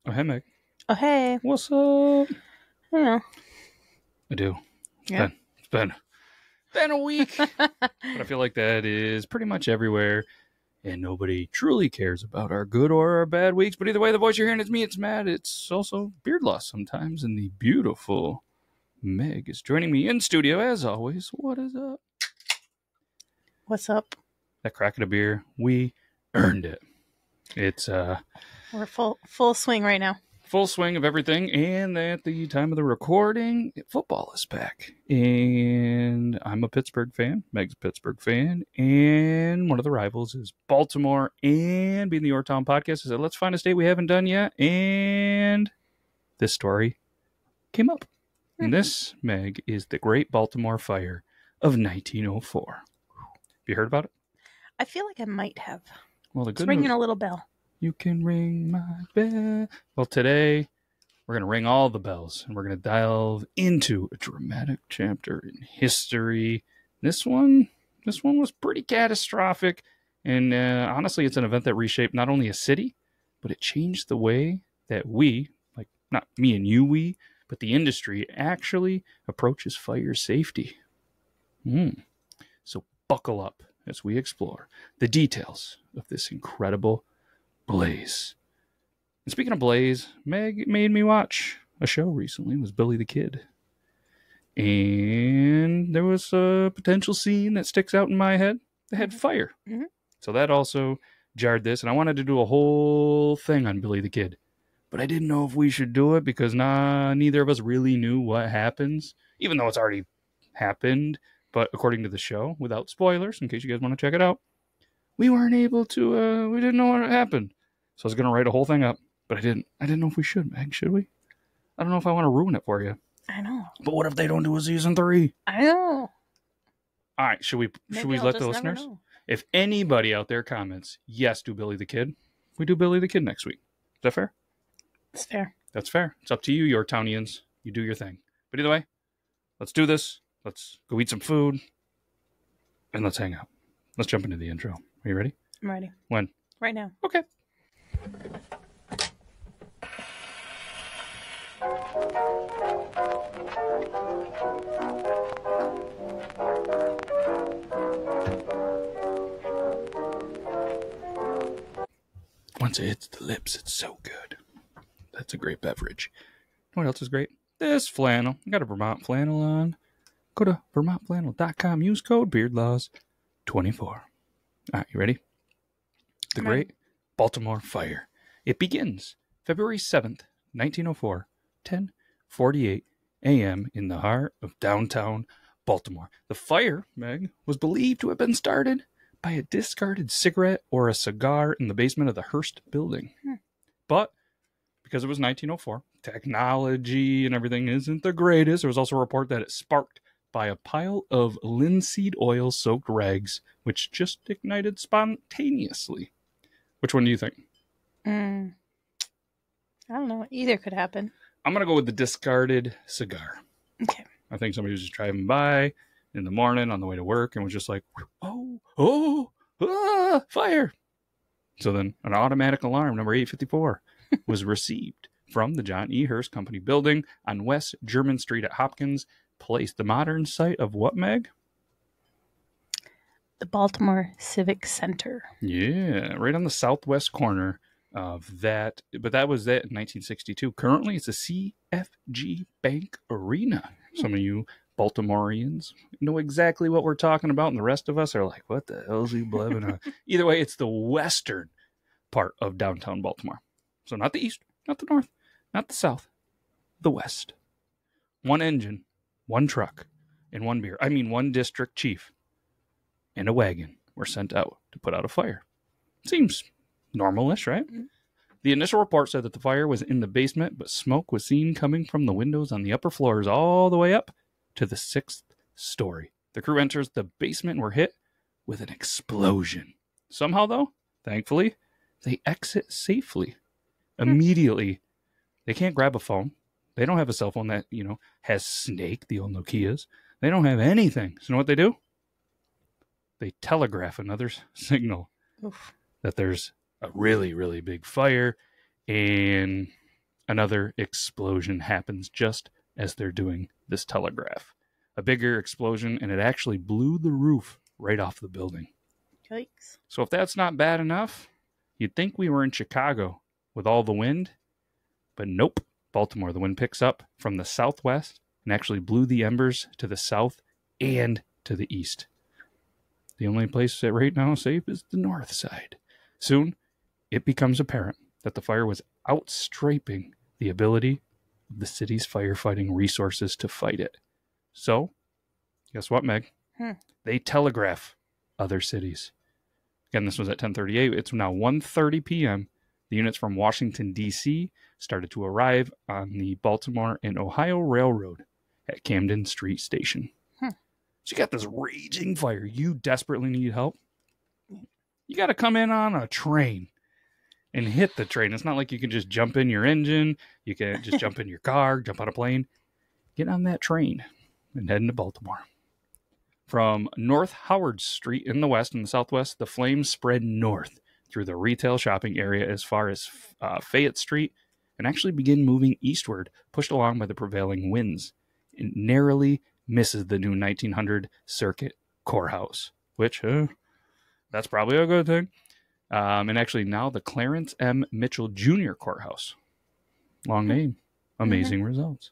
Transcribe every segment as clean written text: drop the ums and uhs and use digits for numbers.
Oh, hey, Meg. Oh, hey. What's up? Yeah. I do. Yeah. It's been a week. But I feel like that is pretty much everywhere. And nobody truly cares about our good or our bad weeks. But either way, the voice you're hearing is me. It's Matt. It's also beard loss sometimes. And the beautiful Meg is joining me in studio as always. What is up? What's up? That crack of a beer. We earned it. It's We're full swing right now. full swing of everything, and at the time of the recording, football is back. And I'm a Pittsburgh fan. Meg's a Pittsburgh fan. And one of the rivals is Baltimore. And being the Your Town podcast, I said, let's find a state we haven't done yet. And this story came up. And this, Meg, is the Great Baltimore Fire of 1904. Have you heard about it? I feel like I might have. Well, the It's good ringing news, a little bell. you can ring my bell. Well, today we're going to ring all the bells, and we're going to delve into a dramatic chapter in history. This one was pretty catastrophic, and honestly, it's an event that reshaped not only a city, but it changed the way that we, like not me and you, but the industry actually approaches fire safety. So buckle up as we explore the details of this incredible blaze. And speaking of blaze, Meg made me watch a show recently. It was Billy the Kid. And there was a potential scene that sticks out in my head that had fire. Mhm. So that also jarred this. And I wanted to do a whole thing on Billy the Kid. But I didn't know if we should do it because neither of us really knew what happens. Even though it's already happened. But according to the show, without spoilers, in case you guys want to check it out, we weren't able to, we didn't know what happened. So I was going to write a whole thing up, but I didn't know if we should, Meg, should we? I don't know if I want to ruin it for you. I know. But what if they don't do a season 3? I know. All right, should we Maybe I'll let just the never listeners? know. If anybody out there comments, yes, do Billy the Kid, we do Billy the Kid next week. Is that fair? It's fair. That's fair. It's up to you, your townians. You do your thing. But either way, let's do this. Let's go eat some food. And let's hang out. Let's jump into the intro. Are you ready? I'm ready. When? Right now. Okay. Once it hits the lips, it's so good. That's a great beverage. You know what else is great? This flannel. I got a Vermont flannel on. Go to vermontflannel.com. Use code BEARDLAWS24. All right, you ready? The Great Baltimore Fire. It begins February 7th, 1904, 10:48 a.m. in the heart of downtown Baltimore. The fire, Meg, was believed to have been started by a discarded cigarette or a cigar in the basement of the Hearst building. But because it was 1904, technology and everything isn't the greatest. There was also a report that it sparked by a pile of linseed oil soaked rags, which just ignited spontaneously. Which one do you think? I don't know. Either could happen. I'm going to go with the discarded cigar. Okay. I think somebody was just driving by in the morning on the way to work and was just like, fire. So then an automatic alarm, number 854, was received from the John E. Hearst Company building on West German Street at Hopkins Place. The modern site of what, Meg? The Baltimore Civic Center. Yeah, right on the southwest corner of that. But that was it in 1962. Currently, it's a CFG Bank Arena. Some of you Baltimoreans know exactly what we're talking about, and the rest of us are like, what the hell is he blabbing on? Either way, it's the western part of downtown Baltimore. So not the east, not the north, not the south, the west. One engine, one truck, and one beer. I mean, one district chief and a wagon were sent out to put out a fire. Seems normalish, right? The initial report said that the fire was in the basement, but smoke was seen coming from the windows on the upper floors all the way up to the 6th story. The crew enters the basement and were hit with an explosion. Somehow, though, thankfully, they exit safely. Immediately, they can't grab a phone. They don't have a cell phone that, has Snake, the old Nokias. They don't have anything. So you know what they do? They telegraph another signal that there's a really, really big fire. And another explosion happens just as they're doing this telegraph. A bigger explosion, and it actually blew the roof right off the building. Yikes. So if that's not bad enough, you'd think we were in Chicago with all the wind, but nope. Baltimore, the wind picks up from the southwest and actually blew the embers to the south and to the east. The only place that right now is safe is the north side. Soon, it becomes apparent that the fire was outstripping the ability of the city's firefighting resources to fight it. So, guess what, Meg? They telegraph other cities. Again, this was at 10:38. It's now 1:30 p.m. The units from Washington, D.C. started to arrive on the Baltimore and Ohio Railroad at Camden Street Station. So you got this raging fire. You desperately need help. You got to come in on a train and hit the train. It's not like you can just jump in your engine. You can just jump in your car, jump on a plane. Get on that train and head into Baltimore. From North Howard Street in the west and the southwest, the flames spread north through the retail shopping area as far as Fayette Street and actually begin moving eastward, pushed along by the prevailing winds. It narrowly misses the new 1900 Circuit Courthouse, which, that's probably a good thing. And actually now the Clarence M. Mitchell Jr. Courthouse. Long name. Amazing results.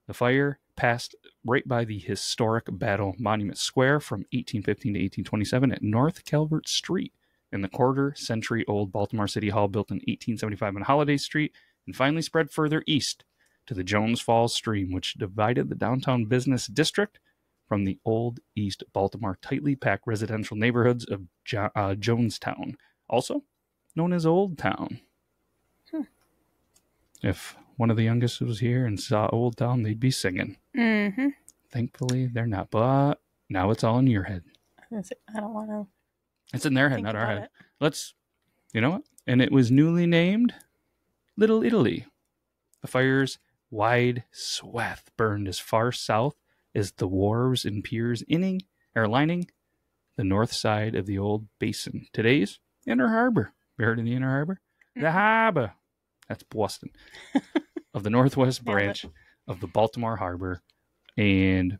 The fire passed right by the historic Battle Monument Square from 1815 to 1827 at North Calvert Street in the quarter-century-old Baltimore City Hall built in 1875 on Holiday Street, and finally spread further east to the Jones Falls Stream, which divided the downtown business district from the old East Baltimore tightly packed residential neighborhoods of Jonestown, also known as Old Town. If one of the youngest was here and saw Old Town, they'd be singing. Thankfully, they're not, but now it's all in your head. I don't want to. It's in their head, not our head. Let's, you know what? And it was newly named Little Italy. The fire's wide swath burned as far south as the wharves and piers lining the north side of the old basin. Today's Inner Harbor. You heard of the Inner Harbor? The harbor. That's Boston. Of the northwest branch of the Baltimore Harbor and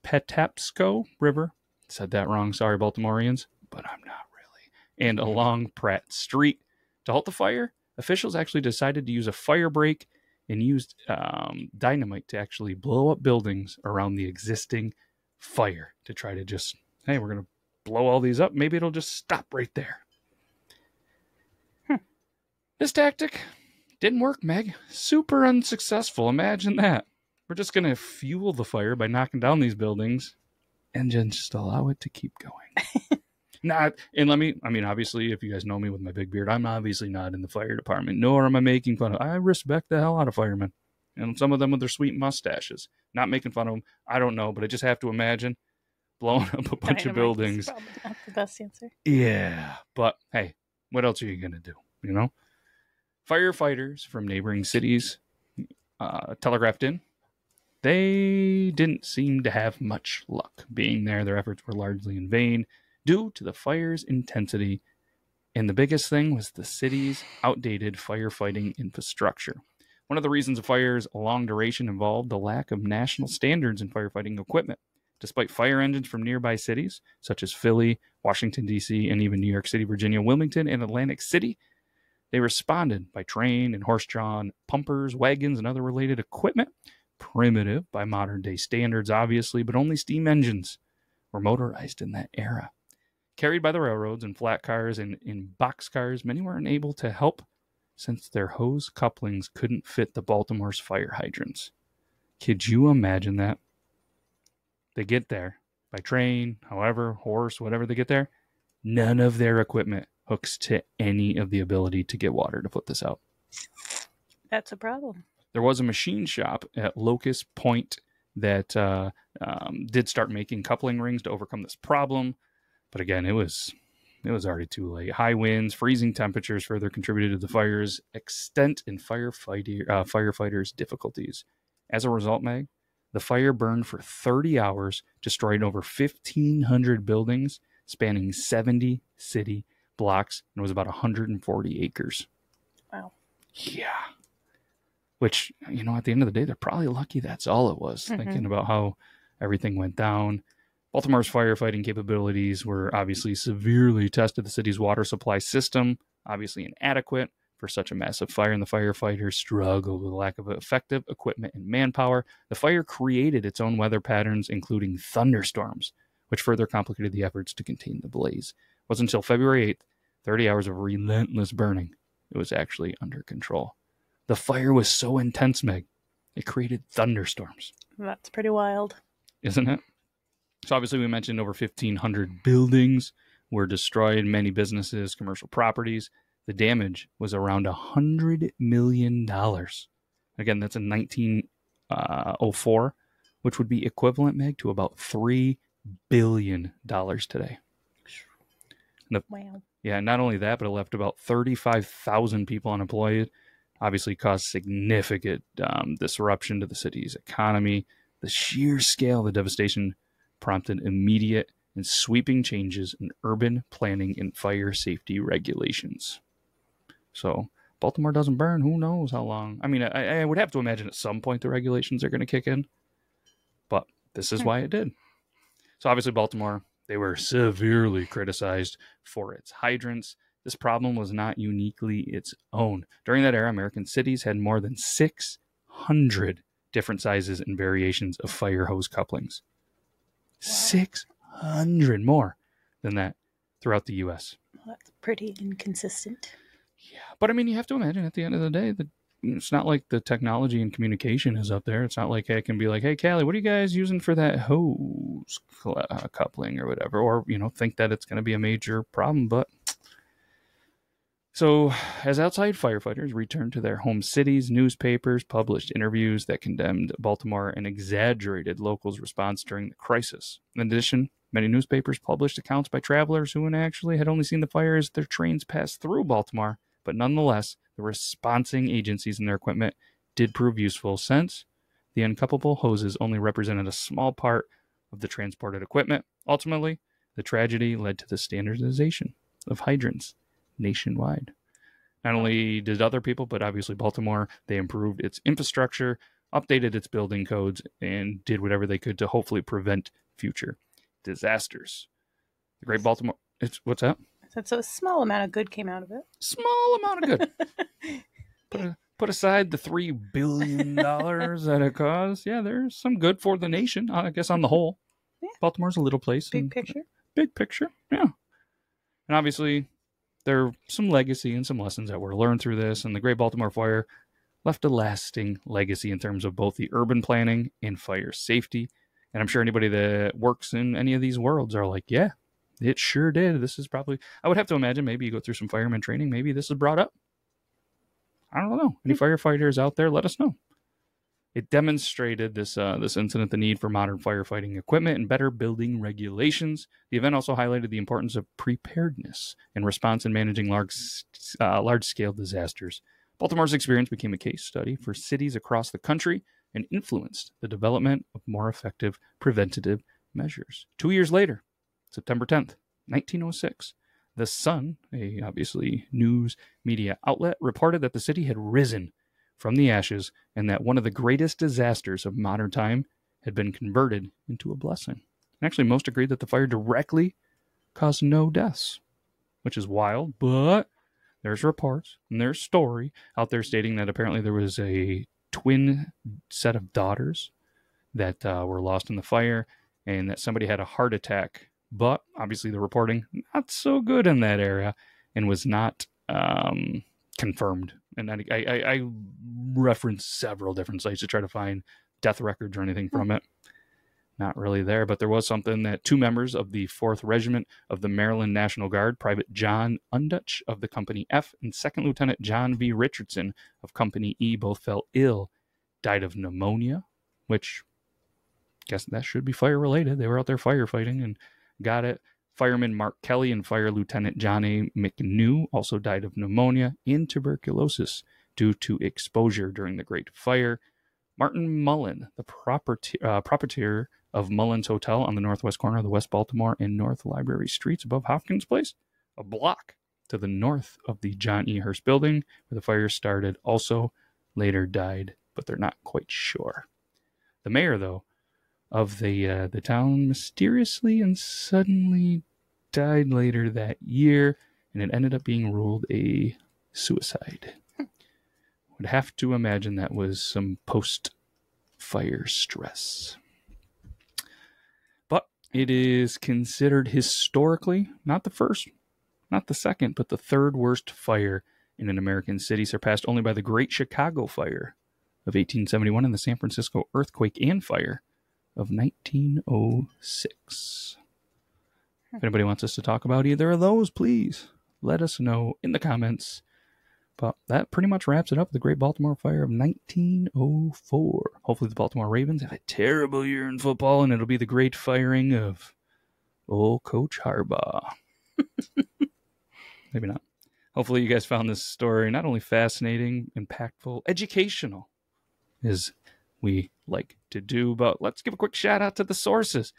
Patapsco River. Said that wrong. Sorry, Baltimoreans, but I'm not really. And along Pratt Street. To halt the fire, officials actually decided to use a fire break and used dynamite to actually blow up buildings around the existing fire to try to just, hey, we're going to blow all these up. Maybe it'll just stop right there. This tactic didn't work, Meg. Super unsuccessful. Imagine that. We're just going to fuel the fire by knocking down these buildings and then just allow it to keep going. Obviously, if you guys know me with my big beard, I'm obviously not in the fire department, nor am I making fun of. I respect the hell out of firemen. And some of them with their sweet mustaches. Not making fun of them. I don't know, but I just have to imagine blowing up a bunch of buildings. Probably not the best answer. Yeah, but hey, what else are you going to do, you know? Firefighters from neighboring cities telegraphed in. They didn't seem to have much luck being there. Their efforts were largely in vain due to the fire's intensity. And the biggest thing was the city's outdated firefighting infrastructure. One of the reasons of fire's long duration involved the lack of national standards in firefighting equipment. Despite fire engines from nearby cities, such as Philly, Washington, D.C., and even New York City, Virginia, Wilmington, and Atlantic City, they responded by train and horse-drawn pumpers, wagons, and other related equipment. Primitive by modern-day standards, obviously, but only steam engines were motorized in that era. Carried by the railroads in flat cars and in boxcars, many were unable to help since their hose couplings couldn't fit the Baltimore's fire hydrants. Could you imagine that? They get there by train, however, horse, whatever they get there. None of their equipment hooks to any of the ability to get water to put this out. That's a problem. There was a machine shop at Locust Point that did start making coupling rings to overcome this problem. But again, it was already too late. High winds, freezing temperatures further contributed to the fire's extent and firefighters' difficulties. As a result, Meg, the fire burned for 30 hours, destroyed over 1,500 buildings, spanning 70 city blocks, and it was about 140 acres. Wow. Yeah. which, you know, at the end of the day, they're probably lucky that's all it was, thinking about how everything went down. Baltimore's firefighting capabilities were obviously severely tested. The city's water supply system, obviously inadequate for such a massive fire, and the firefighters struggled with a lack of effective equipment and manpower. The fire created its own weather patterns, including thunderstorms, which further complicated the efforts to contain the blaze. It wasn't until February 8th, 30 hours of relentless burning, it was actually under control. The fire was so intense, Meg, it created thunderstorms. That's pretty wild. Isn't it? So obviously we mentioned over 1,500 buildings were destroyed, many businesses, commercial properties. The damage was around $100 million. Again, that's in 1904, which would be equivalent, Meg, to about $3 billion today. Wow. Yeah, not only that, but it left about 35,000 people unemployed. Obviously caused significant disruption to the city's economy. The sheer scale of the devastation prompted immediate and sweeping changes in urban planning and fire safety regulations. So Baltimore doesn't burn. Who knows how long? I mean, I would have to imagine at some point the regulations are going to kick in. But this is why it did. So obviously Baltimore, they were severely criticized for its hydrants. This problem was not uniquely its own. During that era, American cities had more than 600 different sizes and variations of fire hose couplings. Wow. 600 more than that throughout the U.S. Well, that's pretty inconsistent. Yeah, but I mean, you have to imagine at the end of the day that it's not like the technology and communication is up there. It's not like I can be like, hey, Callie, what are you guys using for that hose coupling or whatever? Or, you know, think that it's going to be a major problem. But so as outside firefighters returned to their home cities, newspapers published interviews that condemned Baltimore and exaggerated locals' response during the crisis. In addition, many newspapers published accounts by travelers who actually had only seen the fire as their trains passed through Baltimore. But nonetheless, the responding agencies and their equipment did prove useful, since the uncoupleable hoses only represented a small part of the transported equipment. Ultimately, the tragedy led to the standardization of hydrants nationwide. Not only did other people, but obviously Baltimore, they improved its infrastructure, updated its building codes, and did whatever they could to hopefully prevent future disasters. The Great Baltimore... What's that? So a small amount of good came out of it. Small amount of good. Put aside the $3 billion that it caused. Yeah, there's some good for the nation, I guess, on the whole. Yeah. Baltimore's a little place. Big picture. Big picture, yeah. And obviously, there are some legacy and some lessons that were learned through this. And the Great Baltimore Fire left a lasting legacy in terms of both the urban planning and fire safety. And I'm sure anybody that works in any of these worlds are like, yeah, it sure did. This is probably, I would have to imagine, maybe you go through some fireman training. Maybe this is brought up. I don't know. Any firefighters out there, let us know. It demonstrated this incident, the need for modern firefighting equipment and better building regulations. The event also highlighted the importance of preparedness and response in managing large-scale disasters. Baltimore's experience became a case study for cities across the country and influenced the development of more effective preventative measures. 2 years later, September 10th, 1906, The Sun, a obviously news media outlet, reported that the city had risen from the ashes and that one of the greatest disasters of modern time had been converted into a blessing. And actually, most agreed that the fire directly caused no deaths, which is wild, but there's reports and there's story out there stating that apparently there was a twin set of daughters that were lost in the fire and that somebody had a heart attack. But obviously the reporting, not so good in that area and was not confirmed. And I referenced several different sites to try to find death records or anything from it. Not really there, but there was something that 2 members of the 4th Regiment of the Maryland National Guard, Private John Undutch of the Company F and 2nd Lieutenant John V. Richardson of Company E, both fell ill, died of pneumonia, which I guess that should be fire related. They were out there firefighting and got it. Fireman Mark Kelly and Fire Lieutenant John A. McNew also died of pneumonia and tuberculosis due to exposure during the Great Fire. Martin Mullen, the proprietor of Mullen's Hotel on the northwest corner of the West Baltimore and North Library Streets above Hopkins Place, a block to the north of the John E. Hearst building where the fire started, also later died, but they're not quite sure. The mayor, though, of the town mysteriously and suddenly died later that year, and it ended up being ruled a suicide. Would have to imagine that was some post-fire stress. But it is considered historically not the first, not the second, but the third worst fire in an American city, surpassed only by the Great Chicago Fire of 1871 and the San Francisco earthquake and fire of 1906. If anybody wants us to talk about either of those, please let us know in the comments. But that pretty much wraps it up. The Great Baltimore Fire of 1904. Hopefully the Baltimore Ravens have a terrible year in football, and it'll be the great firing of old Coach Harbaugh. Maybe not. Hopefully you guys found this story not only fascinating, impactful, educational, as we like to do, but let's give a quick shout out to the sources.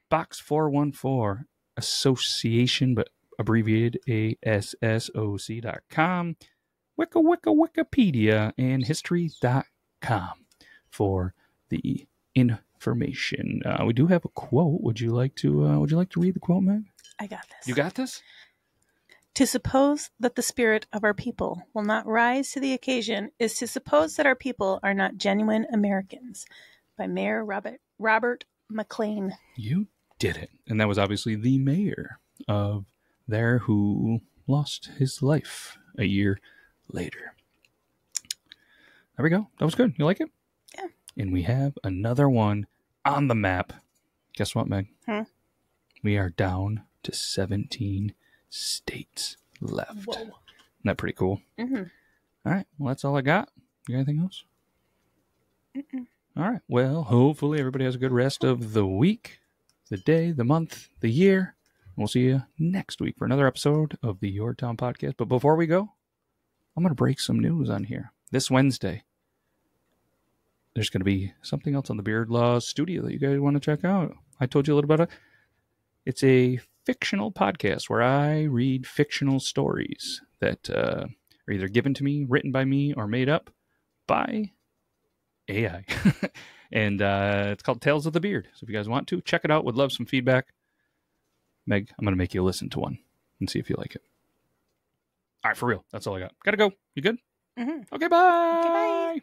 Box 414 Association, but abbreviated ASSOC.com, Wikipedia, and History.com for the information. We do have a quote. Would you like to read the quote, Meg? I got this. You got this? To suppose that the spirit of our people will not rise to the occasion is to suppose that our people are not genuine Americans. By Mayor Robert McLean. You did it. And that was obviously the mayor of there who lost his life a year later. There we go. That was good. You like it? Yeah. And we have another one on the map. Guess what, Meg? We are down to 17 states left. Whoa. Isn't that pretty cool? Mm-hmm. All right. Well, that's all I got. You got anything else? All right. Well, hopefully everybody has a good rest of the week, the day, the month, the year. We'll see you next week for another episode of the Your Town Podcast. But before we go, I'm going to break some news on here. This Wednesday, there's going to be something else on the Beard Laws studio that you guys want to check out. I told you a little about it. It's a fictional podcast where I read fictional stories that are either given to me, written by me, or made up by AI. And it's called Tales of the Beard. So if you guys want to, check it out. Would love some feedback. Meg, I'm going to make you listen to one and see if you like it. All right, for real. That's all I got. Gotta go. You good? Mm-hmm. Okay, bye. Okay, bye.